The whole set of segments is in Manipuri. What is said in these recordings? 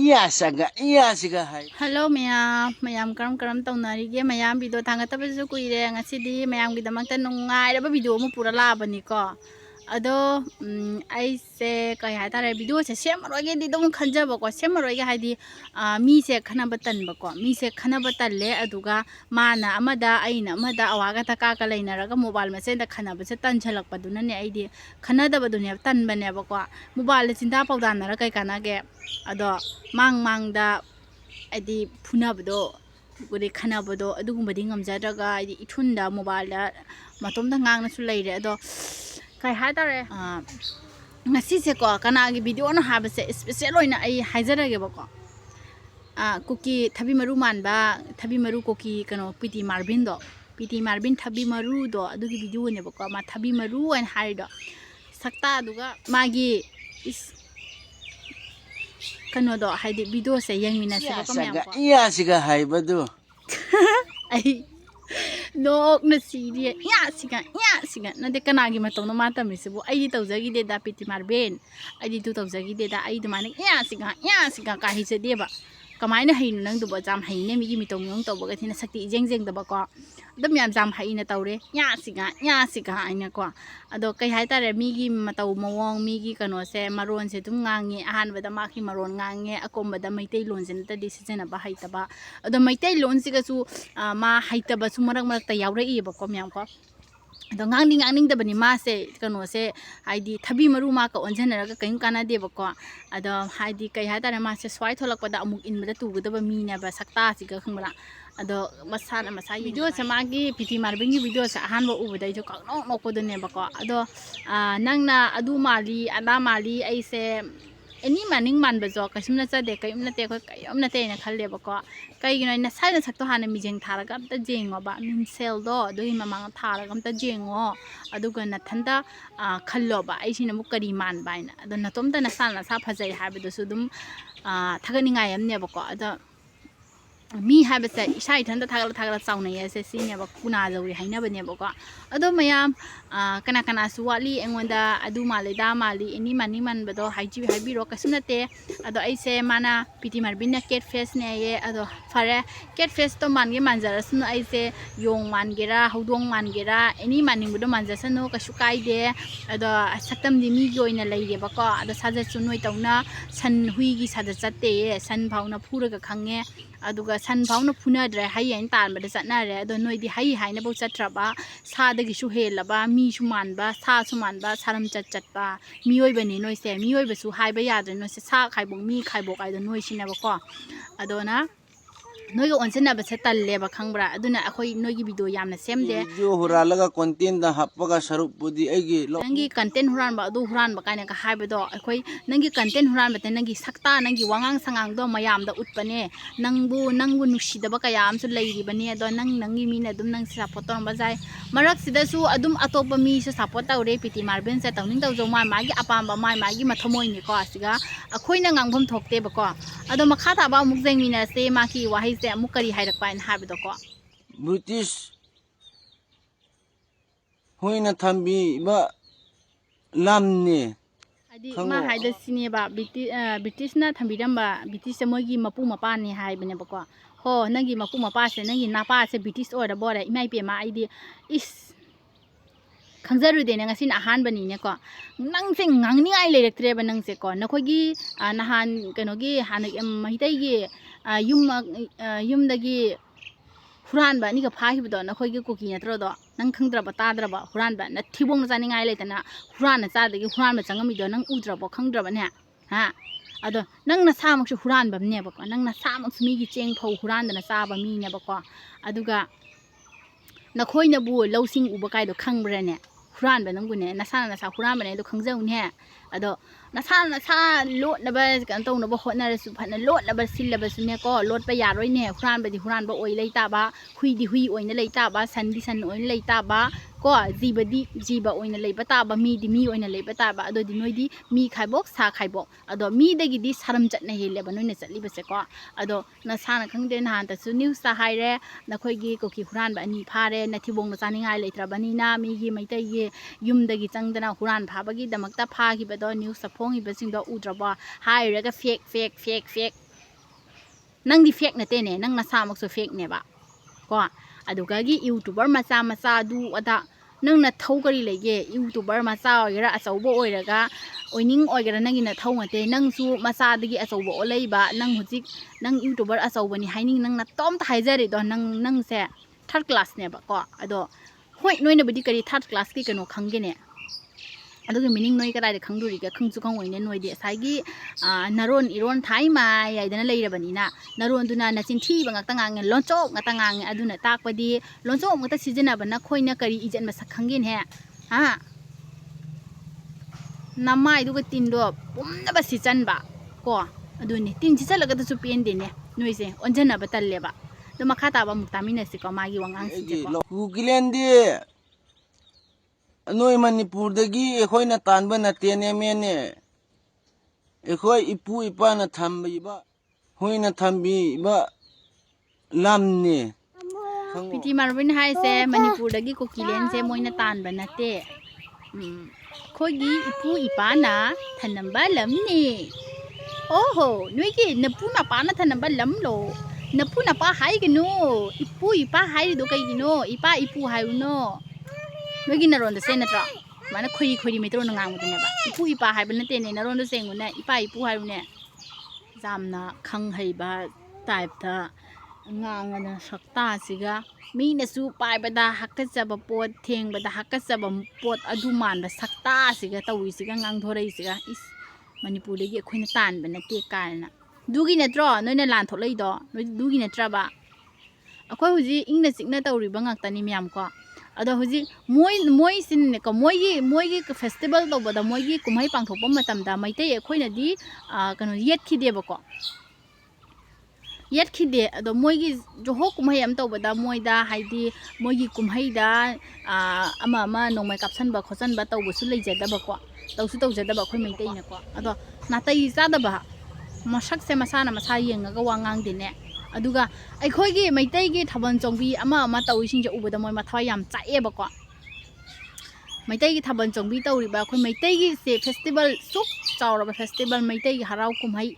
iyasiga hai. Hello mayam karam taunarige mayam video thangatabsu kuire ngasidi mayam gidamakta nungairaba video mu pura labani ko ado aise kai hatare video se semaroge di dum khanjaba ko semaroge haidi mi se khanaba tanba ko mi se khanaba talle aduga mana amada aina amada awaga taka ka leinaraga mobile mase da khanaba se tanchalak paduna ne aidi khanadaba dunya tanbane ba ko mobile chinta pawdanara kai kanage ado mang da adi phunabdo gure khanabdo adugumadi ngamjadraga adi ithunda mobile da matomda ngangna su leire ado kai hatare ngasi se ko kanagi video na habase special oina ai haijarage bako kuki thabi maru manba thabi maru koki kano piti marbin thabi maru do adugi video ne bako ma thabi maru en harido sakta aduga magi is kano do haidi video se yangmina se ko myam ko Iyasiga hai badu. ai nok na siri ya siga na de kanagi matong no mata mi se bu ai tawjagi de da piti marben ai tu tawjagi de da ai du manik ya siga ka hi se de ba kamaina hain nang du ba jam hain ne mi gi mitong yong to ba ga thina sakti jeng da ba ko dam yam jam hain na tawre ya siga aina ko ado kai hai tare mi gi mataw mawong mi gi kano se maron se dum ngangi ahan ba da ma khi maron ngange akom ba da maitai lon se ta decision ba haita ba ado maitai lon si ga su ma haita ba su marak ta yawre i ba ko myam ko ado ngangning da bani ma se kano se haidi thabi maru ma ka onjanaraga kain kana de ba ko ado haidi kai ha tare ma se swai tholak pa da amuk in ba tu gda ba mi na ba sakta si ga khangmara ado masana masai video se magi piti marbingi video se ahan ba ubu dai jo ka no ko de ne ba ko ado nangna adu mali ada mali ai se any maning man bajo kasumna cha de kai umna te ko kai umna te na khalle ba ko kai gino na sai na sakto hana mi jeng thara ga ta jengo ba min sel do do hi mamang thara ga ta jengo aduga na thanda khallo ba ai sina mu kari man ba ina ado na tom ta na sa phajai ha bi do su dum thagani ngai am ne ba ko ado mi habase isai thanda thagala chauna ya se sinya ba kuna jawi haina bane ba ko ado mayam kana suwali engonda adu mali da mali eni mani man bado haiji haibiro kasunate ado aise mana piti marbin na cat face ne ye ado fare cat face to mange manjara sunu aise yong mangera hodong mangera eni mani budo manjasanu kasu kaide ado saktam di mi gi oina leire ba ko ado saja sunoi tauna san hui gi saja chatte ye san bhauna phura ga khange aduga san bhauna phuna dre hai en tan ba da satna re ado noi di hai haina bo chatra ba sa da gi su helaba mi su manba sa su manba saram chat ba mi oi bani noi se mi oi ba su hai ba ya dre noi se sa khai bong mi khai bo kai da noi sina ba ko ado na noi go onsena ba se talle ba khangbra aduna akhoi noi gi video yamna semde Jo huralaga content da happaga sarup budi agi nangi content huran ba adu huran ba kaina ka haiba do akhoi nangi content huran ba te nangi sakta nangi wangang sangang do mayam da utpane nangbu nushida ba kayam su leiri bani do nangi mina dum nang support to ba jai marak sida su adum atopa mi su support tawre piti marben se tawning taw jo ma magi apam ba magi mathomoi ni ko asiga akhoi na ngangphom thokte ba ko ado makha ta ba muk jeng mina se ma ki wahai se amuk kari hairak pa in habi do ko British hoina thambi ba lamni adi ma haida sini ba British na thambiram ba British mogi mapu mapa ni hai bane ba ko ho nangi mapu mapa se nangi napa se British order bore imai pe ma aidi is khangjaru de na ngasin ahan bani ne ko nang se ngangni ai lerektre ba nang se ko nakhogi nahan kenogi han mahitai gi yum dagi huran ba ni ka phahi bdo na khoi gi kuki natro do nang khangdra ba tadra ba huran ba na thibong na ngai leitana huran na cha dagi huran ba changami do nang udra ba khangdra ba ne ha ado nang na samak su huran ba ne ba ko nang na samak mi gi cheng phau huran da na cha ba mi ne ba ko aduga na khoi na bu losing uba kai do khangbra ne huran ba nang bu ne na sa huran ba ne do khangjau ne ado na sa lot na ba kan tong na ba hot na su phat na lot na ba sil la ba su ne ko lot pa ya roi ne huran ba di huran ba oi leita ba hui di hui oi na leita ba san di san oi na leita ba ko jiba oi na leiba ta ba mi di mi oi na leiba ta ba ado di noi di mi khaibok sa khaibok ado mi de gi di saram chat na hele ba noi na chatli ba se ko ado na sa na khang de na han ta su news ta hai re na khoi gi ko ki huran ba ni pha re na thibong na chaningai leitra ba ni na mi gi mai tai gi yum da gi chang da na huran pha ba gi damak ta pha gi ba do news sa phong hi ba sing do udra ba hai re ga fake ꯅꯪꯗꯤ ꯐꯦꯛ ꯅꯠꯇꯦꯅꯦ ꯅꯪ ꯅꯁꯥꯃꯛꯁꯨ ꯐꯦꯛꯅꯦꯕ ꯀꯣ ꯑꯗꯨꯒꯒꯤ ꯌꯨꯇꯨꯕꯔ ꯃꯆꯥ ꯑꯗꯨ ꯑꯗꯥ ꯅꯪꯅ ꯊꯧ ꯀꯔꯤ ꯂꯩꯒꯦ ꯌꯨꯇꯨꯕꯔ ꯃꯆꯥ ꯑꯣꯏꯒꯦꯔꯥ ꯑꯆꯧꯕ ꯑꯣꯏꯔꯒ ꯑꯣꯏꯅꯤꯡ ꯑꯣꯏꯒꯦꯔꯥ ꯅꯪꯒꯤ ꯅꯊꯧ ꯅꯠꯇꯦ ꯅꯪꯁꯨ ꯃꯆꯥꯗꯒꯤ ꯑꯆꯧꯕ ꯑꯣꯜꯂꯛꯏꯕ ꯅꯪ ꯍꯧꯖꯤꯛ ꯅꯪ ꯌꯨꯇꯨꯕꯔ ꯑꯆꯧꯕꯅꯤ ꯍꯥꯏꯅꯤꯡ ꯅꯪ ꯅꯇꯣꯝꯇ ꯍꯥꯏꯖꯔꯤꯗꯣ ꯅꯪꯁꯦ ꯊꯥꯔꯠ ꯀ꯭ꯂꯥꯁꯅꯦꯕꯀꯣ ꯑꯗꯣ ꯍꯣꯏ ꯅꯣꯏꯅꯕꯨꯗꯤ ꯀꯔꯤ ꯊꯥꯔꯠ ꯀ꯭ꯂꯥꯁꯀꯤ ꯀꯩꯅꯣ ꯈꯪꯒꯦꯅꯦ ꯑꯗꯨꯒꯤ ꯃꯤꯅꯤꯡ ꯅꯣꯏ ꯀꯗꯥꯏꯗ ꯈꯪꯗꯣꯔꯤꯒꯦ ꯈꯪꯁꯨ ꯈꯪꯉꯣꯏꯅꯦ ꯅꯣꯏꯗꯤ ꯉꯁꯥꯏꯒꯤ ꯅꯔꯣꯟ ꯏꯔꯣꯟ ꯊꯥꯏ ꯃꯥꯏ ꯍꯥꯏꯗꯅ ꯂꯩꯔꯕꯅꯤꯅ ꯅꯔꯣꯟꯗꯨꯅ ꯅꯆꯤꯟꯊꯤꯕ ꯉꯥꯛꯇ ꯉꯥꯡꯉꯦ ꯂꯣꯟꯆꯣꯛ ꯉꯥꯛꯇ ꯉꯥꯡꯉꯦ ꯑꯗꯨꯅ ꯇꯥꯛꯄꯗꯤ ꯂꯣꯟꯆꯣꯛ ꯉꯥꯛꯇ ꯁꯤꯖꯤꯟꯅꯕ ꯅꯈꯣꯏꯅ ꯀꯔꯤ ꯏꯖꯠ ꯃꯁꯛ ꯈꯪꯒꯦꯅꯦ ꯍꯥ ꯅꯃꯥꯏꯗꯨꯒ ꯇꯤꯟꯗꯣ ꯄꯨꯝꯅꯕ ꯁꯤꯆꯟꯕ ꯀꯣ ꯑꯗꯨꯅꯤ ꯇꯤꯟ ꯁꯤꯆꯜꯂꯒꯗꯁꯨ ꯄꯦꯟꯗꯦꯅꯦ ꯅꯣꯏꯁꯦ ꯑꯣꯟꯖꯟꯅꯕ ꯇꯜꯂꯦꯕ ꯑꯗꯣ ꯃꯈꯥ ꯇꯥꯕ ꯑꯃꯨꯛ ꯇꯥꯃꯤꯟꯅꯁꯤꯀꯣ ꯃꯥꯒꯤ ꯋꯥꯉꯥꯡꯁꯤꯡꯁꯦꯀꯣ ꯀꯨꯀꯤꯂꯦꯟꯗꯤ ꯅꯣꯏ ꯃꯅꯤꯄꯨꯔꯗꯒꯤ ꯑꯩꯈꯣꯏꯅ ꯇꯥꯟꯕ ꯅꯠꯇꯦꯅꯦ ꯃꯦꯅꯦ ꯑꯩꯈꯣꯏ ꯏꯄꯨ ꯏꯄꯥꯅ ꯊꯝꯕꯤꯕ ꯍꯣꯏꯅ ꯊꯝꯕꯤꯕ ꯂꯝꯅꯤ ꯄꯤꯇꯤ ꯃꯥꯔꯕꯤꯟ ꯍꯥꯏꯁꯦ ꯃꯅꯤꯄꯨꯔꯗꯒꯤ ꯀꯨꯀꯤꯂꯦꯟꯁꯦ ꯃꯣꯏꯅ ꯇꯥꯟꯕ ꯅꯠꯇꯦ ꯑꯩꯈꯣꯏꯒꯤ ꯏꯄꯨ ꯏꯄꯥꯅ ꯊꯅꯝꯕ ꯂꯝꯅꯤ ꯑꯣꯍꯣ ꯅꯣꯏꯒꯤ ꯅꯄꯨ ꯅꯄꯥꯅ ꯊꯅꯝꯕ ꯂꯝꯂꯣ ꯅꯄꯨ ꯅꯄꯥ ꯍꯥꯏꯒꯅꯨ ꯏꯄꯨ ꯏꯄꯥ ꯍꯥꯏꯔꯤꯗꯣ ꯀꯩꯒꯤꯅꯣ ꯏꯄꯥ ꯏꯄꯨ ꯍꯥꯏꯌꯨꯅꯣ ꯅꯣꯏꯒꯤ ꯅꯔꯣꯟꯗ ꯁꯦ ꯅꯠꯇ꯭ꯔꯣ ꯁꯨꯃꯥꯏꯅ ꯈꯣꯏꯔꯤ ꯃꯩꯇꯩꯔꯣꯟꯗ ꯉꯥꯡꯕꯗꯨꯅꯦꯕ ꯏꯄꯨ ꯏꯄꯥ ꯍꯥꯏꯕ ꯅꯠꯇꯦꯅꯦ ꯅꯔꯣꯟꯗꯣ ꯁꯦꯡꯉꯨꯅꯦ ꯏꯄꯥ ꯏꯄꯨ ꯍꯥꯏꯕꯅꯦ ꯌꯥꯝꯅ ꯈꯪ ꯍꯩꯕ ꯇꯥꯏꯞꯇ ꯉꯥꯡꯉꯅ ꯁꯛꯇꯥꯁꯤꯒ ꯃꯤꯅꯁꯨ ꯄꯥꯏꯕꯗ ꯍꯥꯀꯠꯆꯕ ꯄꯣꯠ ꯊꯦꯡꯕꯗ ꯍꯥꯀꯠꯆꯕ ꯄꯣꯠ ꯑꯗꯨ ꯃꯥꯟꯕ ꯁꯛꯇꯥꯁꯤꯒ ꯇꯧꯔꯤꯁꯤꯒ ꯉꯥꯡꯊꯣꯔꯛꯏꯁꯤꯒ ꯏꯁ ꯃꯅꯤꯄꯨꯔꯗꯒꯤ ꯑꯩꯈꯣꯏꯅ ꯇꯥꯟꯕ ꯅꯠꯇꯦ ꯀꯥꯏꯅ ꯑꯗꯨꯒꯤ ꯅꯠꯇ꯭ꯔꯣ ꯅꯣꯏꯅ ꯂꯥꯟ ꯊꯣꯛꯂꯛꯏꯗꯣ ꯅꯣꯏ ꯑꯗꯨꯒꯤ ꯅꯠꯇ꯭ꯔꯕ ꯑꯩꯈꯣꯏ ꯍꯧꯖꯤꯛ ꯏꯪꯅ ꯆꯤꯛꯅ ꯇꯧꯔꯤꯕ ꯉꯥꯛꯇꯅꯤ ꯃꯌꯥꯝ ꯀꯣ ꯑꯗꯣ ꯍꯧꯖꯤꯛ ꯃꯣꯏꯁꯤꯅꯦꯀꯣ ꯃꯣꯏꯒꯤ ꯐꯦꯁꯇꯤꯚꯦꯜ ꯇꯧꯕꯗ ꯃꯣꯏꯒꯤ ꯀꯨꯝꯍꯩ ꯄꯥꯡꯊꯣꯛꯄ ꯃꯇꯝꯗ ꯃꯩꯇꯩ ꯑꯩꯈꯣꯏꯅꯗꯤ ꯀꯩꯅꯣ ꯌꯦꯠꯈꯤꯗꯦꯕꯀꯣ ꯌꯦꯠꯈꯤꯗꯦ ꯑꯗꯣ ꯃꯣꯏꯒꯤ ꯖꯣꯍꯣꯛ ꯀꯨꯝꯍꯩ ꯑꯃ ꯇꯧꯕꯗ ꯃꯣꯏꯗ ꯍꯥꯏꯗꯤ ꯃꯣꯏꯒꯤ ꯀꯨꯝꯍꯩꯗ ꯑꯃ ꯅꯣꯡꯃꯩ ꯀꯥꯞꯁꯟꯕ ꯈꯣꯠꯆꯟꯕ ꯇꯧꯕꯁꯨ ꯂꯩꯖꯗꯕꯀꯣ ꯇꯧꯖꯗꯕ ꯑꯩꯈꯣꯏ ꯃꯩꯇꯩꯅꯀꯣ ꯑꯗꯣ ꯅꯥꯇꯩ ꯆꯥꯗꯕ ꯃꯁꯛꯁꯦ ꯃꯁꯥꯅ ꯃꯁꯥ ꯌꯦꯡꯉꯒ ꯋꯥ ꯉꯥꯡꯗꯦꯅꯦ ꯑꯗꯨꯒ ꯑꯩꯈꯣꯏꯒꯤ ꯃꯩꯇꯩꯒꯤ ꯊꯥꯕꯜ ꯆꯣꯡꯕꯤ ꯑꯃ ꯇꯧꯔꯤꯁꯤꯡꯁꯦ ꯎꯕꯗ ꯃꯣꯏ ꯃꯊꯋꯥꯏ ꯌꯥꯝ ꯆꯥꯛꯑꯦꯕꯀꯣ ꯃꯩꯇꯩꯒꯤ ꯊꯥꯕꯜ ꯆꯣꯡꯕꯤ ꯇꯧꯔꯤꯕ ꯑꯩꯈꯣꯏ ꯃꯩꯇꯩꯒꯤꯁꯦ ꯐꯦꯁꯇꯤꯚꯦꯜ ꯁꯨꯛ ꯆꯥꯎꯔꯕ ꯐꯦꯁꯇꯤꯚꯦꯜ ꯃꯩꯇꯩꯒꯤ ꯍꯔꯥꯎ ꯀꯨꯝꯍꯩ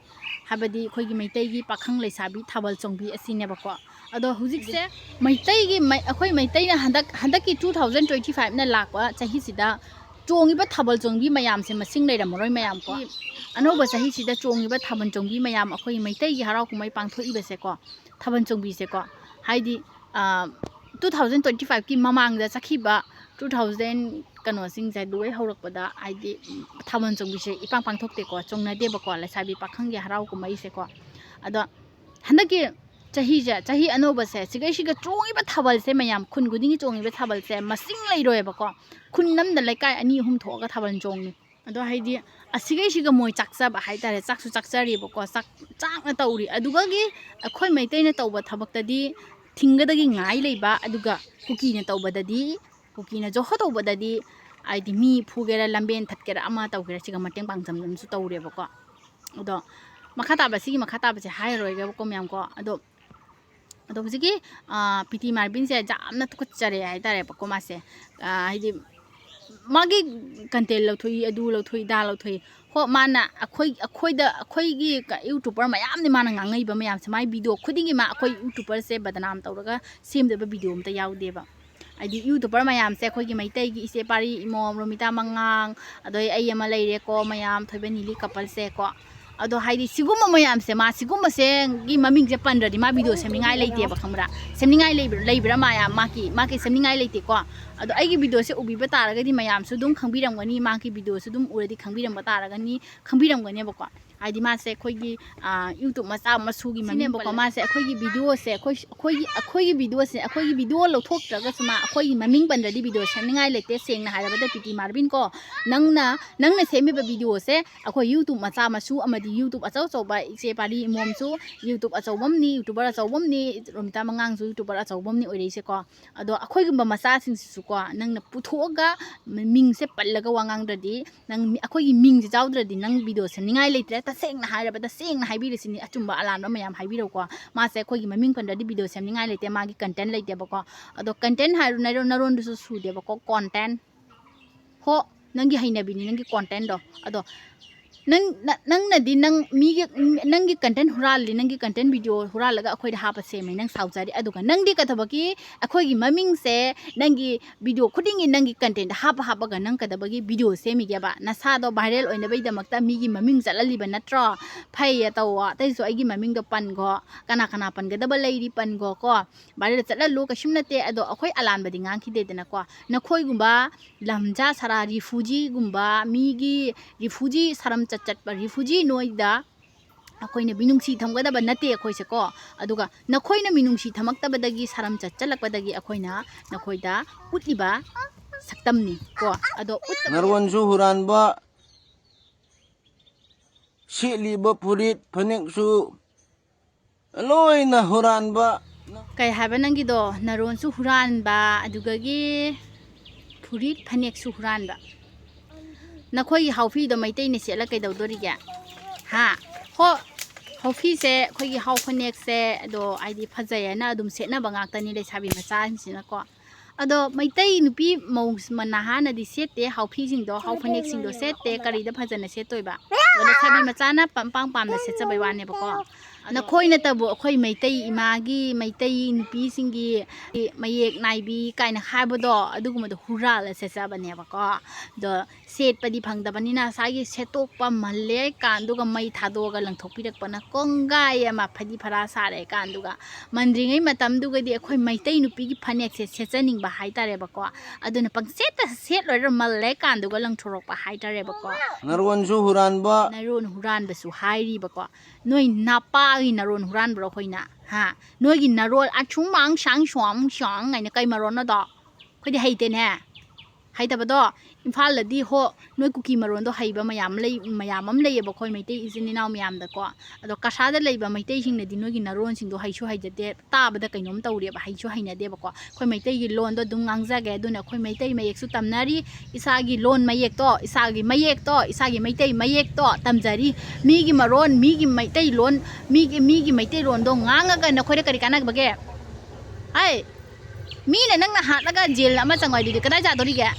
ꯍꯥꯏꯕꯗꯤ ꯑꯩꯈꯣꯏꯒꯤ ꯃꯩꯇꯩꯒꯤ ꯄꯥꯈꯪ ꯂꯩꯁꯥꯕꯤ ꯊꯥꯕꯜ ꯆꯣꯡꯕꯤ ꯑꯁꯤꯅꯦꯕꯀꯣ ꯑꯗꯣ ꯍꯧꯖꯤꯛꯁꯦ ꯑꯩꯈꯣいꯃꯩꯇꯩꯅ ꯍꯟꯗꯛꯀꯤ 2025ꯅ ꯂꯥꯛꯄ ꯆꯍꯤꯁꯤꯗ ꯆꯣꯡꯉꯤꯕ ꯊꯥꯕꯜ ꯆꯣꯡꯕꯤ ꯃꯌꯥꯝꯁꯦ ꯃꯁꯤꯡ ꯂꯩꯔꯝꯃꯔꯣꯏ ꯃꯌꯥꯝ ꯀꯣ ꯑꯅꯧꯕ ꯆꯍꯤꯁꯤꯗ ꯆꯣꯡꯉꯤꯕ ꯊꯥꯕꯜ ꯆꯣꯡꯕꯤ ꯃꯌꯥꯝ ꯑꯩꯈꯣꯏ ꯃꯩꯇꯩꯒꯤ ꯍꯔꯥꯎ ꯀꯨꯝꯍꯩ ꯄꯥꯡꯊꯣꯛꯏꯕꯁꯦꯀꯣ ꯊꯥꯕꯜ ꯆꯣꯡꯕꯤꯁꯦꯀꯣ ꯍꯥꯏꯗꯤ 2025ꯀꯤ ꯃꯃꯥꯡꯗ ꯆꯠꯈꯤꯕ 2000 ꯀꯩꯅꯣꯁꯤꯡꯁꯦ ꯂꯣꯏ ꯍꯧꯔꯛꯄꯗ ꯍꯥꯏꯗꯤ ꯊꯥꯕꯜ ꯆꯣꯡꯕꯤꯁꯦ ꯏꯄꯥꯡ ꯄꯥꯡꯊꯣꯛꯇꯦꯀꯣ ꯆꯣꯡꯅꯗꯦꯕꯀꯣ ꯂꯩꯁꯥꯕꯤ ꯄꯥꯈꯪꯒꯤ ꯍꯔꯥꯎ ꯀꯨꯝꯍꯩꯁꯦꯀꯣ ꯑꯗꯣ ꯍꯟꯗꯛꯀꯤ ꯆꯍꯤ ꯑꯅꯧꯕꯁꯦ ꯁꯤꯒꯩꯁꯤꯒ ꯆꯣꯡꯉꯤꯕ ꯊꯥꯕꯜꯁꯦ ꯃꯌꯥꯝ ꯈꯨꯟ ꯈꯨꯗꯤꯡꯒꯤ ꯆꯣꯡꯉꯤꯕ ꯊꯥꯕꯜꯁꯦ ꯃꯁꯤꯡ ꯂꯩꯔꯣꯏꯕꯀꯣ ꯈꯨꯟ ꯑꯃꯗ ꯂꯩꯀꯥꯏ 2-3 ꯊꯣꯛꯑꯒ ꯊꯥꯕꯜ ꯆꯣꯡꯉꯤ ꯑꯗꯣ ꯍꯥꯏꯗꯤ ꯑꯁꯤꯒꯩꯁꯤꯒ ꯃꯣꯏ ꯆꯥꯛꯆꯕ ꯍꯥꯏꯇꯥꯔꯦ ꯆꯥꯛꯁꯨ ꯆꯥꯛꯆꯔꯤꯕꯀꯣ ꯆꯥꯛꯅ ꯇꯧꯔꯤ ꯑꯗꯨꯒꯤ ꯑꯩꯈꯣꯏ ꯃꯩꯇꯩꯅ ꯇꯧꯕ ꯊꯕꯛꯇꯗꯤ ꯊꯤꯡꯒꯗꯒꯤ ꯉꯥꯏ ꯂꯩꯕ ꯑꯗꯨꯒ ꯀꯨꯀꯤꯅ ꯇꯧꯕꯗꯗꯤ ꯀꯨꯀꯤꯅ ꯖꯣꯍꯣ ꯇꯧꯕꯗꯗꯤ ꯍꯥꯏꯗꯤ ꯃꯤ ꯐꯨꯒꯦꯔꯥ ꯂꯝꯕꯦꯟ ꯊꯠꯀꯦꯔꯥ ꯑꯃ ꯇꯧꯒꯦꯔꯥ ꯁꯤꯒ ꯃꯇꯦꯡ ꯄꯥꯡꯖꯟꯕꯁꯨ ꯇꯧꯔꯦꯕꯀꯣ ꯑꯗꯣ ꯁꯤꯒꯤ ꯃꯈꯥ ꯇꯥꯕꯁꯦ ꯍꯥꯏꯔꯔꯣꯏꯒꯦꯕꯀꯣ ꯃꯌꯥꯝ ꯀꯣ ꯑꯗꯣ ꯍꯧꯖꯤꯛꯀꯤ ꯄꯤꯇꯤ ꯃꯥꯔꯕꯤꯟꯁꯦ ꯌꯥꯝꯅ ꯇꯨꯀꯠꯆꯔꯦ ꯍꯥꯏꯇꯥꯔꯦꯕꯀꯣ ꯃꯥꯁꯦ ꯍꯥꯏꯗꯤ ꯃꯥꯒꯤ ꯀꯟꯇꯦꯟ ꯂꯧꯊꯣꯛꯏ ꯑꯗꯨ ꯂꯧꯊꯣꯛꯏ ꯗꯥ ꯂꯧꯊꯣꯛꯏ ꯍꯣ ꯃꯥꯅ ꯑꯩꯈꯣꯏꯒꯤ ꯌꯨꯇꯨꯕꯔ ꯃꯌꯥꯝꯅꯤ ꯃꯥꯅ ꯉꯥꯡꯉꯛꯏꯕ ꯃꯌꯥꯝꯁꯦ ꯃꯥꯒꯤ ꯚꯤꯗꯤꯑꯣ ꯈꯨꯗꯤꯡꯒꯤ ꯑꯩꯈꯣꯏ ꯌꯨꯇꯨꯕꯔꯁꯦ ꯕꯗꯅꯥꯝ ꯇꯧꯔꯒ ꯁꯦꯝꯗꯕ ꯚꯤꯗꯤꯑꯣ ꯑꯝꯇ ꯌꯥꯎꯗꯦꯕ ꯍꯥꯏꯗꯤ ꯌꯨꯇꯨꯕꯔ ꯃꯌꯥꯝꯁꯦ ꯑꯩꯈꯣꯏꯒꯤ ꯃꯩꯇꯩꯒꯤ ꯏꯆꯦ ꯄꯥꯔꯤ ꯏꯃꯣꯝ ꯔꯣꯃꯤꯇꯥ ꯃꯉꯥꯡ ꯑꯗꯩ ꯑꯩ ꯑꯃ ꯂꯩꯔꯦꯀꯣ ꯃꯌꯥꯝ ꯊꯣꯏꯕ ꯅꯤꯂꯤ ꯀꯄꯜꯁꯦꯀꯣ ꯑꯗꯣ ꯍꯥꯏꯗꯤ ꯁꯤꯒꯨꯝꯕ ꯃꯌꯥꯝꯁꯦ ꯁꯤꯒꯨꯝꯕꯁꯦꯒꯤ ꯃꯃꯤꯡꯁꯦ ꯄꯟꯗ꯭ꯔꯗꯤ ꯃꯥ ꯚꯤꯗꯤꯑꯣ ꯁꯦꯝꯅꯤꯡꯉꯥꯏ ꯂꯩꯇꯦꯕ ꯈꯪꯕ꯭ꯔꯥ ꯁꯦꯝꯅꯤꯡꯉꯥꯏ ꯂꯩꯕ꯭ꯔꯥ ꯃꯥꯒꯤ ꯁꯦꯝꯅꯤꯡꯉꯥꯏ ꯂꯩꯇꯦꯀꯣ ꯑꯗꯣ ꯑꯩꯒꯤ ꯚꯤꯗꯤꯑꯣꯁꯦ ꯎꯕꯤꯕ ꯇꯥꯔꯒꯗꯤ ꯃꯌꯥꯝꯁꯨ ꯑꯗꯨꯝ ꯈꯪꯕꯤꯔꯝꯒꯅꯤ ꯃꯥꯒꯤ ꯚꯤꯗꯤꯑꯣꯁꯨ ꯑꯗꯨꯝ ꯎꯔꯗꯤ ꯈꯪꯕꯤꯔꯝꯒꯅꯦꯕꯀꯣ ꯍꯥꯏꯗꯤ ꯃꯥꯁꯦ ꯑꯩꯈꯣꯏꯒꯤ ꯌꯨꯇꯨꯕ ꯃꯆꯥ ꯃꯁꯨꯒꯤ ꯃꯃꯤꯡꯅꯦꯕꯀꯣ ꯃꯥꯁꯦ ꯑꯩꯈꯣꯏꯒꯤ ꯚꯤꯗꯤꯑꯣꯁꯦ ꯑꯩꯈꯣꯏꯒꯤ ꯚꯤꯗꯤꯑꯣ ꯂꯧꯊꯣꯛꯇ꯭ꯔꯒꯁꯨ ꯑꯩꯈꯣꯏꯒꯤ ꯃꯃꯤꯡ ꯄꯟꯗ꯭ꯔꯗꯤ ꯚꯤꯗꯤꯑꯣ ꯁꯦꯝꯅꯤꯡꯉꯥꯏ ꯂꯩꯇꯦ ꯁꯦꯡꯅ ꯍꯥꯏꯔꯕꯗ ꯄꯤꯇꯤ ꯃꯥꯔꯕꯤꯟ ꯀꯣ ꯅꯪꯅ ꯁꯦꯝꯃꯤꯕ ꯚꯤꯗꯤꯑꯣꯁꯦ ꯑꯩꯈꯣꯏ ꯌꯨꯇꯨꯕ ꯃꯆꯥ ꯃꯁꯨ ꯑꯃꯗꯤ ꯌꯨꯇꯨꯕ ꯑꯆꯧꯕ ꯏꯆꯦ ꯄꯥꯔꯤ ꯏꯃꯣꯝꯁꯨ ꯌꯨꯇꯨꯕ ꯑꯆꯧꯕꯝꯅꯤ ꯌꯨꯇꯨꯕꯔ ꯑꯆꯧꯕꯝꯅꯤ ꯔꯣꯃꯤꯇꯥ ꯃꯉꯥꯡꯁꯨ ꯌꯨꯇꯨꯕꯔ ꯑꯆꯧꯕꯝꯅꯤ ꯑꯣꯏꯔꯛꯏꯁꯦꯀꯣ ꯑꯗꯣ ꯑꯩꯈꯣꯏꯒꯨꯝꯕ ꯃꯆꯥꯁꯤꯡꯁꯤꯁꯨꯀꯣ ꯅꯪꯅ ꯄꯨꯊꯣꯛꯑꯒ ꯃꯤꯡꯁꯦ ꯄꯜꯂꯒ ꯋꯥ ꯉꯥꯡꯗ꯭ꯔꯗꯤ ꯑꯩꯈꯣꯏꯒꯤ ꯃꯤꯡꯁꯦ ꯌꯥꯎꯗ꯭ꯔꯗꯤ ꯅꯪ ꯚꯤꯗꯤꯑꯣ ꯁꯦꯝꯅꯤꯡꯉꯥꯏ ꯂꯩꯇ꯭ꯔꯦ ꯇꯁꯦꯡꯅ ꯍꯥꯏꯔꯕꯗ ꯁꯦꯡꯅ ꯍꯥꯏꯕꯤꯔꯤꯁꯤꯅꯤ ꯑꯆꯨꯝꯕ ꯑꯂꯥꯟꯕ ꯃꯌꯥꯝ ꯍꯥꯏꯕꯤꯔꯧꯀꯣ ꯃꯥꯁꯦ ꯑꯩꯈꯣꯏꯒꯤ ꯃꯃꯤꯡ ꯄꯟꯗ꯭ꯔꯗꯤ ꯚꯤꯗꯤꯑꯣ ꯁꯦꯝꯅꯤꯡꯉꯥꯏ ꯂꯩꯇꯦ ꯃꯥꯒꯤ ꯀꯟꯇꯦꯟ ꯂꯩꯇꯦꯕꯀꯣ ꯑꯗꯣ ꯀꯟꯇꯦꯟ ꯍꯥꯏꯔꯨ ꯅꯔꯣꯟꯗꯨꯁꯨ ꯁꯨꯗꯦꯕꯀꯣ ꯀꯣꯟꯇꯦꯟ ꯍꯣ ꯅꯪꯒꯤ ꯍꯩꯅꯕꯤꯅꯤ ꯅꯪꯒꯤ ꯀꯣꯟꯇꯦꯟꯗꯣ ꯑꯗꯣ ꯅꯪꯅꯗꯤ ꯅꯪꯒꯤ content ꯍꯨꯔꯥꯜꯂꯤ ꯅꯪꯒꯤ content video ꯍꯨꯔꯥꯜꯂꯒ ꯑꯩꯈꯣꯏꯗ ꯍꯥꯞꯄ ꯁꯦꯝꯃꯦ ꯅꯪ ꯁꯥꯎꯖꯔꯤ ꯑꯗꯨꯒ ꯅꯪꯗꯤ ꯀꯗꯕꯒꯤ ꯑꯩꯈꯣꯏꯒꯤ ꯃꯃꯤꯡꯁꯦ ꯅꯪꯒꯤ video ꯈꯨꯗꯤꯡꯒꯤ ꯅꯪꯒꯤ content ꯍꯥꯞꯄꯒ ꯅꯪ ꯀꯗꯕꯒꯤ video ꯁꯦꯝꯃꯤꯒꯦꯕ ꯅꯁꯥꯗꯣ viral ꯑꯣꯏꯅꯕꯒꯤꯗꯃꯛꯇ ꯃꯤꯒꯤ ꯃꯃꯤꯡ ꯆꯠꯍꯜꯂꯤꯕ ꯅꯠꯇ꯭ꯔꯣ ꯐꯩꯌꯦ ꯇꯧꯋꯣ ꯑꯇꯩꯁꯨ ꯑꯩꯒꯤ ꯃꯃꯤꯡꯗꯣ ꯄꯟꯈꯣ ꯀꯅꯥ ꯄꯟꯒꯗꯕ ꯂꯩꯔꯤ ꯄꯟꯈꯣ ꯀꯣ viral ꯆꯠꯍꯜꯂꯨ ꯀꯩꯁꯨꯝ ꯅꯠꯇꯦ ꯑꯗꯣ ꯑꯩꯈꯣꯏ ꯑꯂꯥꯟꯕꯗꯤ ꯉꯥꯡꯈꯤꯗꯦꯗꯅꯀꯣ ꯅꯈꯣꯏꯒꯨꯝꯕ ꯂꯝꯖꯥ ꯁꯔꯥ ꯔꯤꯐꯨꯖꯤꯒꯨꯝꯕ ꯃꯤꯒꯤ ꯔꯤꯐꯨꯖꯤ ꯁꯔꯝ ꯆꯠꯄ ꯔꯤꯐꯨꯖꯤ ꯅꯣꯏꯗ ꯑꯩꯈꯣꯏꯅ ꯃꯤꯅꯨꯡꯁꯤ ꯊꯝꯒꯗꯕ ꯅꯠꯇꯦ ꯑꯩꯈꯣꯏꯁꯦꯀꯣ ꯑꯗꯨꯒ ꯅꯈꯣꯏꯅ ꯃꯤꯅꯨꯡꯁꯤ ꯊꯝꯃꯛꯇꯕꯗꯒꯤ ꯁꯔꯝ ꯆꯠꯂꯛꯄꯗꯒꯤ ꯑꯩꯈꯣꯏꯅ ꯅꯈꯣꯏꯗ ꯎꯠꯂꯤꯕ ꯁꯛꯇꯝꯅꯤ ꯀꯣ ꯑꯗꯣ ꯅꯔꯋꯟꯁꯨ huranba siliba purit phaneksu loina huranba ꯀꯩ ꯍꯥꯏꯕ ꯅꯪꯒꯤꯗꯣ ꯅꯔꯣꯟꯁꯨ ꯍꯨꯔꯥꯟꯕ ꯑꯗꯨꯒꯒꯤ ꯐꯨꯔꯤꯠ ꯐꯅꯦꯛꯁꯨ ꯍꯨꯔꯥꯟꯕ ꯅꯈꯣꯏꯒꯤ ꯍꯥꯎꯐꯤꯗꯣ ꯃꯩꯇꯩꯅ ꯁꯦꯠꯂ ꯀꯩꯗꯧꯗꯣꯔꯤꯒꯦ ꯍꯥ ꯍꯥꯎꯐꯤꯁꯦ ꯑꯩꯈꯣꯏꯒꯤ ꯍꯥꯎ ꯐꯅꯦꯛꯁꯦ ꯑꯗꯣ ꯍꯥꯏꯗꯤ ꯐꯖꯩꯌꯦꯅ ꯑꯗꯨꯝ ꯁꯦꯠꯅꯕ ꯉꯥꯛꯇꯅꯤ ꯂꯩꯁꯥꯕꯤ ꯃꯆꯥꯁꯤꯡꯁꯤꯅꯀꯣ ꯑꯗꯣ ꯃꯩꯇꯩ ꯅꯨꯄꯤ ꯃꯧ ꯅꯍꯥꯅꯗꯤ ꯁꯦꯠꯇꯦ ꯍꯥꯎꯐꯤꯁꯤꯡꯗꯣ ꯍꯥꯎ ꯐꯅꯦꯛꯁꯤꯡꯗꯣ ꯁꯦꯠꯇꯦ ꯀꯔꯤꯗ ꯐꯖꯅ ꯁꯦꯠꯇꯣꯏꯕ ꯂꯩꯁꯥꯕꯤ ꯃꯆꯥꯅ ꯄꯥꯝꯅ ꯁꯦꯠꯆꯕꯩ ꯋꯥꯅꯦꯕꯀꯣ ꯅꯈꯣꯏꯅꯇꯕꯨ ꯑꯩꯈꯣꯏ ꯃꯩꯇꯩ ꯏꯃꯥꯒꯤ ꯃꯩꯇꯩ ꯅꯨꯄꯤꯁꯤꯡꯒꯤ ꯃꯌꯦꯛ ꯅꯥꯏꯕꯤ ꯀꯥꯏꯅ ꯍꯥꯏꯕꯗꯣ ꯑꯗꯨꯒꯨꯝꯕꯗꯣ ꯍꯨꯔꯥꯜꯂ ꯁꯦꯠꯆꯕꯅꯦꯕꯀꯣ ꯑꯗꯣ ꯁꯦꯠꯄꯗꯤ ꯐꯪꯗꯕꯅꯤꯅ ꯉꯁꯥꯏꯒꯤ ꯁꯦꯠꯇꯣꯛꯄ ꯃꯜꯂꯦ ꯀꯥꯟꯗꯨꯒ ꯃꯩ ꯊꯥꯗꯣꯛꯑꯒ ꯂꯪꯊꯣꯛꯄꯤꯔꯛꯄꯅ ꯀꯣꯡꯒꯥꯏ ꯑꯃ ꯐꯗꯤ ꯐꯔꯥ ꯁꯥꯔꯦ ꯀꯥꯟꯗꯨꯒ ꯃꯟꯗ꯭ꯔꯤꯉꯩ ꯃꯇꯝꯗꯨꯒꯗꯤ ꯑꯩꯈꯣꯏ ꯃꯩꯇꯩ ꯅꯨꯄꯤꯒꯤ ꯐꯅꯦꯛꯁꯦ ꯁꯦꯠꯆꯅꯤꯡꯕ ꯍꯥꯏꯇꯥꯔꯦꯕꯀꯣ ꯑꯗꯨꯅ ꯄꯪꯁꯦꯠꯇ ꯁꯦꯠꯂꯣꯏꯔ ꯃꯜꯂꯦ ꯀꯥꯟꯗꯨꯒ ꯂꯪꯊꯣꯔꯛꯄ ꯍꯥꯏꯇꯥꯔꯦꯕꯀꯣ narwansu huranba ꯅꯔꯣꯟ ꯍꯨꯔꯥꯟꯕꯁꯨ ꯍꯥꯏꯔꯤꯕꯀꯣ ꯅꯣꯏ ꯅꯄꯥꯒꯤ ꯅꯔꯣꯟ ꯍꯨꯔꯥꯟꯕ꯭ꯔꯣ ꯑꯩꯈꯣꯏꯅ ꯍꯥ ꯅꯣꯏꯒꯤ ꯅꯔꯣꯜ ꯑꯆꯨꯝꯃꯥꯡ ꯁꯥꯡ ꯁ꯭ꯋꯥꯡ ꯁ꯭ꯋꯥꯡ ꯍꯥꯏꯅ ꯀꯩ ꯃꯔꯣꯟꯅꯣꯗꯣ ꯑꯩꯈꯣꯏꯗꯤ ꯍꯩꯇꯦꯅꯦ ꯍꯩꯇꯕꯗꯣ ꯏꯝꯐꯥꯜꯗꯗꯤ ꯅꯣꯏ ꯀꯨꯀꯤ ꯃꯔꯣꯟꯗꯣ ꯍꯩꯕ ꯃꯌꯥꯝ ꯑꯃ ꯂꯩꯌꯦꯕ ꯑꯩꯈꯣꯏ ꯃꯩꯇꯩ ꯏꯆꯤꯟ ꯏꯅꯥꯎ ꯃꯌꯥꯝꯗꯀꯣ ꯑꯗꯣ ꯀꯁꯥꯗ ꯂꯩꯕ ꯃꯩꯇꯩꯁꯤꯡꯅꯗꯤ ꯅꯣꯏꯒꯤ ꯅꯔꯣꯟꯁꯤꯡꯗꯣ ꯍꯩꯁꯨ ꯍꯩꯖꯗꯦ ꯇꯥꯕꯗ ꯀꯩꯅꯣꯝ ꯇꯧꯔꯦꯕ ꯍꯩꯁꯨ ꯍꯩꯅꯗꯦꯕꯀꯣ ꯑꯩꯈꯣꯏ ꯃꯩꯇꯩꯒꯤ ꯂꯣꯟꯗꯣ ꯑꯗꯨꯝ ꯉꯥꯡꯖꯒꯦ ꯑꯗꯨꯅ ꯑꯩꯈꯣꯏ ꯃꯩꯇꯩ ꯃꯌꯦꯛꯁꯨ ꯇꯝꯅꯔꯤ ꯏꯁꯥꯒꯤ ꯂꯣꯟ ꯃꯌꯦꯛꯇꯣ ꯏꯁꯥꯒꯤ ꯃꯩꯇꯩ ꯃꯌꯦꯛꯇꯣ ꯇꯝꯖꯔꯤ ꯃꯤꯒꯤ ꯃꯔꯣꯟ ꯃꯤꯒꯤ ꯃꯩꯇꯩꯂꯣꯟ ꯃꯤꯒꯤ ꯃꯩꯇꯩꯂꯣꯟꯗꯣ ꯉꯥꯡꯉꯒ ꯅꯈꯣꯏꯗ ꯀꯔꯤ ꯀꯥꯟꯅꯕꯒꯦ ꯍꯥꯏ ꯃꯤꯅ ꯅꯪꯅ ꯍꯥꯠꯂꯒ ꯖꯦꯜ ꯑꯃ ꯆꯪꯉꯣꯏꯗꯨꯗꯤ ꯀꯗꯥꯏ ꯆꯥꯗꯣꯔꯤꯒꯦ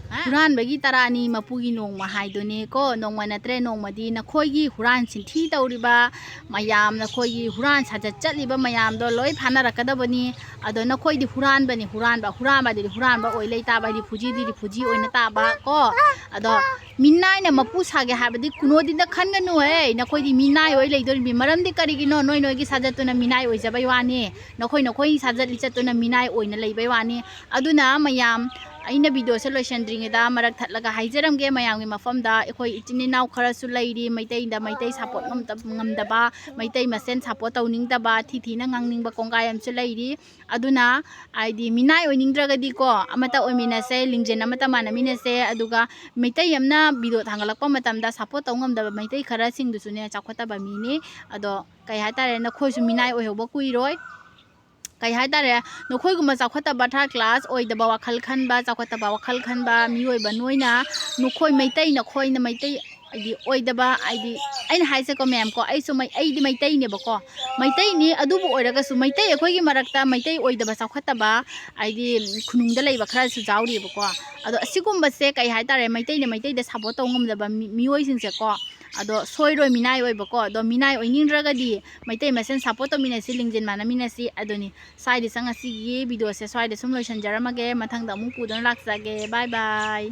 ꯍꯨꯔꯥꯟꯕꯒꯤ ꯇꯔꯥꯅꯤ ꯃꯄꯨꯒꯤ ꯅꯣꯡꯃ ꯍꯥꯏꯗꯨꯅꯦꯀꯣ ꯅꯣꯡꯃ ꯅꯠꯇ꯭ꯔꯦ ꯅꯣꯡꯃꯗꯤ ꯅꯈꯣꯏꯒꯤ ꯍꯨꯔꯥꯟ ꯆꯤꯟꯊꯤ ꯇꯧꯔꯤꯕ ꯃꯌꯥꯝ ꯅꯈꯣꯏꯒꯤ ꯍꯨꯔꯥꯟ ꯁꯥꯖꯠ ꯆꯠꯂꯤꯕ ꯃꯌꯥꯝꯗꯣ ꯂꯣꯏ ꯐꯥꯅꯔꯛꯀꯗꯕꯅꯤ ꯑꯗꯣ ꯅꯈꯣꯏꯗꯤ ꯍꯨꯔꯥꯟꯕꯅꯤ ꯍꯨꯔꯥꯟꯕꯗꯤ ꯍꯨꯔꯥꯟꯕ ꯑꯣꯏ ꯂꯩ ꯇꯥꯕ ꯔꯤꯐꯨꯖꯤꯗꯤ ꯔꯤꯐꯨꯖꯤ ꯑꯣꯏꯅ ꯇꯥꯕ ꯀꯣ ꯑꯗꯣ ꯃꯤꯅꯥꯏꯅ ꯃꯄꯨ ꯁꯥꯒꯦ ꯍꯥꯏꯕꯗꯤ ꯀꯨꯅꯣꯗꯤꯗ ꯈꯟꯒꯅꯨꯍꯦ ꯅꯈꯣꯏꯗꯤ ꯃꯤꯅꯥꯏ ꯑꯣꯏ ꯂꯩꯗꯣꯔꯤꯕꯅꯤ ꯃꯔꯝꯗꯤ ꯀꯔꯤꯒꯤꯅꯣ ꯅꯣꯏꯒꯤ ꯁꯥꯖꯠꯇꯨꯅ ꯃꯤꯅꯥꯏ ꯑꯣꯏꯖꯕꯩ ꯋꯥꯅꯤ ꯅꯈꯣꯏ ꯁꯥꯖꯠ ꯂꯤꯆꯠꯇꯨꯅ ꯃꯤꯅꯥꯏ ꯑꯣꯏꯅ ꯂꯩꯕꯩ ꯋꯥꯅꯤ ꯑꯗꯨꯅ ꯃꯌꯥꯝ ꯑꯩꯅ ꯚꯤꯗꯤꯑꯣꯁꯦ ꯂꯣꯏꯁꯤꯟꯗ꯭ꯔꯤꯉꯩꯗ ꯃꯔꯛ ꯊꯠꯂꯒ ꯍꯥꯏꯖꯔꯝꯒꯦ ꯃꯌꯥꯝꯒꯤ ꯃꯐꯝꯗ ꯑꯩꯈꯣꯏ ꯏꯆꯤꯟ ꯏꯅꯥꯎ ꯈꯔꯁꯨ ꯂꯩꯔꯤ ꯃꯩꯇꯩ ꯁꯥꯄꯣꯔꯠ ꯉꯝꯗꯕ ꯃꯩꯇꯩ ꯃꯁꯦꯟ ꯁꯥꯄꯣꯔꯠ ꯇꯧꯅꯤꯡꯗꯕ ꯊꯤꯅ ꯉꯥꯡꯅꯤꯡꯕ ꯀꯣꯡꯒꯥꯏ ꯑꯃꯁꯨ ꯂꯩꯔꯤ ꯑꯗꯨꯅ ꯍꯥꯏꯗꯤ ꯃꯤꯅꯥꯏ ꯑꯣꯏꯅꯤꯡꯗ꯭ꯔꯒꯗꯤꯀꯣ ꯑꯃꯠꯇ ꯑꯣꯏꯃꯤꯟꯅꯁꯦ ꯂꯤꯡꯖꯦꯜ ꯑꯃꯠꯇ ꯃꯥꯟꯅꯃꯤꯟꯅꯁꯦ ꯑꯗꯨꯒ ꯃꯩꯇꯩ ꯑꯃꯅ ꯚꯤꯗꯤꯑꯣ ꯊꯥꯡꯒꯠꯂꯛꯄ ꯃꯇꯝꯗ ꯁꯥꯄꯣꯔꯠ ꯇꯧ ꯉꯝꯗꯕ ꯃꯩꯇꯩ ꯈꯔꯁꯤꯡꯗꯨꯁꯨꯅꯦ ꯆꯥꯎꯈꯠꯇꯕ ꯃꯤꯅꯤ ꯑꯗꯣ ꯀꯩ ꯍꯥꯏꯇꯥꯔꯦ ꯅꯈꯣꯏꯁꯨ ꯃꯤꯅꯥꯏ ꯑꯣꯏꯍꯧꯕ ꯀꯨꯏꯔꯣꯏ ꯀꯩ ꯍꯥꯏꯇꯥꯔꯦ ꯅꯈꯣꯏꯒꯨꯝꯕ ꯆꯥꯎꯈꯠꯇꯕ ꯊꯥꯔꯠ ꯀ꯭ꯂꯥꯁ ꯑꯣꯏꯗꯕ ꯋꯥꯈꯜ ꯈꯟꯕ ꯆꯥꯎꯈꯠꯇꯕ ꯋꯥꯈꯜ ꯈꯟꯕ ꯃꯤꯑꯣꯏꯕ ꯅꯈꯣꯏ ꯃꯩꯇꯩ ꯍꯥꯏꯗꯤ ꯑꯣꯏꯗꯕ ꯍꯥꯏꯗꯤ ꯑꯩꯅ ꯍꯥꯏꯁꯦꯀꯣ ꯃꯌꯥꯝ ꯀꯣ ꯑꯩꯗꯤ ꯃꯩꯇꯩꯅꯦꯕꯀꯣ ꯃꯩꯇꯩꯅꯤ ꯑꯗꯨꯕꯨ ꯑꯣꯏꯔꯒꯁꯨ ꯃꯩꯇꯩ ꯑꯩꯈꯣꯏꯒꯤ ꯃꯔꯛꯇ ꯃꯩꯇꯩ ꯑꯣꯏꯗꯕ ꯆꯥꯎꯈꯠꯇꯕ ꯍꯥꯏꯗꯤ ꯈꯨꯅꯨꯡꯗ ꯂꯩꯕ ꯈꯔꯁꯨ ꯌꯥꯎꯔꯤꯕꯀꯣ ꯑꯗꯣ ꯑꯁꯤꯒꯨꯝꯕꯁꯦ ꯀꯩ ꯍꯥꯏꯇꯥꯔꯦ ꯃꯩꯇꯩꯗ ꯁꯞꯄꯣꯔꯠ ꯇꯧ ꯉꯝꯗꯕ ꯃꯤꯑꯣꯏꯁꯤꯡꯁꯦꯀꯣ ꯑꯗꯣ ꯁꯣꯏꯔꯣꯏ ꯃꯤꯅꯥꯏ ꯑꯣꯏꯕꯀꯣ ꯑꯗꯣ ꯃꯤꯅꯥꯏ ꯑꯣꯏꯅꯤꯡꯗ꯭ꯔꯒꯗꯤ ꯃꯩꯇꯩ ꯃꯁꯦꯟ ꯁꯞꯄꯣꯔꯠ ꯇꯧꯃꯤꯟꯅꯁꯤ ꯂꯤꯡꯖꯦꯜ ꯃꯥꯟꯅꯃꯤꯟꯅꯁꯤ ꯑꯗꯨꯅꯤ ꯁ꯭ꯋꯥꯏꯗ ꯉꯁꯤꯒꯤ ꯚꯤꯗꯤꯑꯣꯁꯦ ꯁ꯭ꯋꯥꯏꯗ ꯁꯨꯝ ꯂꯣꯏꯁꯤꯟꯖꯔꯝꯃꯒꯦ ꯃꯊꯪꯗ ꯑꯃꯨꯛ ꯄꯨꯗꯨꯅ ꯂꯥꯛꯆꯒꯦ ꯕꯥꯏ ꯕꯥꯏ